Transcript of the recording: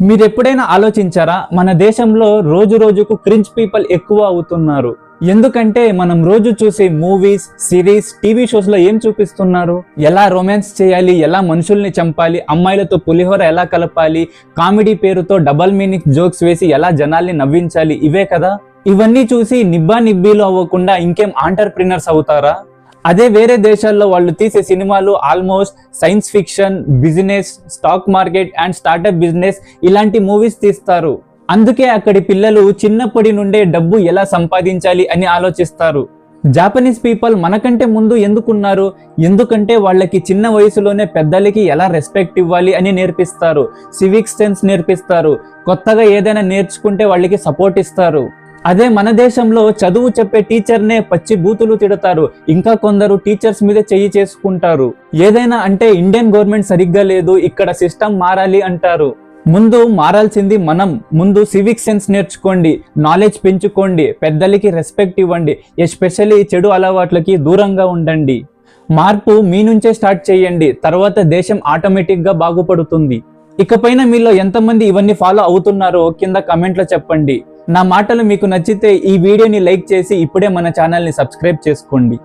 మీరెప్పుడైనా ఆలోచించారా, మన దేశంలో రోజు రోజుకు క్రింజ్ పీపుల్ ఎక్కువ అవుతున్నారు. ఎందుకంటే మనం రోజు చూసే మూవీస్, సిరీస్, టీవీ షోస్ లో ఏం చూపిస్తున్నారు? ఎలా రొమాన్స్ చేయాలి, ఎలా మనుషుల్ని చంపాలి, అమ్మాయిలతో పులిహోర ఎలా కలపాలి, కామెడీ పేరుతో డబల్ మీనింగ్ జోక్స్ వేసి ఎలా జనాల్ని నవ్వించాలి, ఇవే కదా. ఇవన్నీ చూసి నిబ్బా నిబ్బీలు అవ్వకుండా ఇంకేం ఆంటర్ప్రినర్స్ అవుతారా? అదే వేరే దేశాల్లో వాళ్ళు తీసే సినిమాలు almost science fiction, business, stock market and startup business ఇలాంటి మూవీస్ తీస్తారు. అందుకే అక్కడి పిల్లలు చిన్నప్పటి నుండే డబ్బు ఎలా సంపాదించాలి అని ఆలోచిస్తారు. జాపనీస్ పీపుల్ మనకంటే ముందు ఎందుకున్నారు? ఎందుకంటే వాళ్ళకి చిన్న వయసులోనే పెద్దలకి ఎలా రెస్పెక్ట్ ఇవ్వాలి అని నేర్పిస్తారు, సివిక్ సెన్స్ నేర్పిస్తారు, కొత్తగా ఏదైనా నేర్చుకుంటే వాళ్ళకి సపోర్ట్ ఇస్తారు. అదే మన దేశంలో చదువు చెప్పే టీచర్నే పచ్చి బూతులు తిడతారు, ఇంకా కొందరు టీచర్స్ మీద చెయ్యి చేసుకుంటారు. ఏదైనా అంటే ఇండియన్ గవర్నమెంట్ సరిగ్గా లేదు, ఇక్కడ సిస్టమ్ మారాలి అంటారు. ముందు మారాల్సింది మనం. ముందు సివిక్ సెన్స్ నేర్చుకోండి, నాలెడ్జ్ పెంచుకోండి, పెద్దలకి రెస్పెక్ట్ ఇవ్వండి, ఎస్పెషల్లీ చెడు అలవాట్లకి దూరంగా ఉండండి. మార్పు మీ నుంచే స్టార్ట్ చేయండి, తర్వాత దేశం ఆటోమేటిక్గా బాగుపడుతుంది. ఇకపైన మీలో ఎంతమంది ఇవన్నీ ఫాలో అవుతున్నారో కింద కమెంట్లో చెప్పండి. నా మాటలు మీకు నచ్చితే ఈ వీడియోని లైక్ చేసి ఇప్పుడే మన ఛానల్ని సబ్స్క్రైబ్ చేసుకోండి.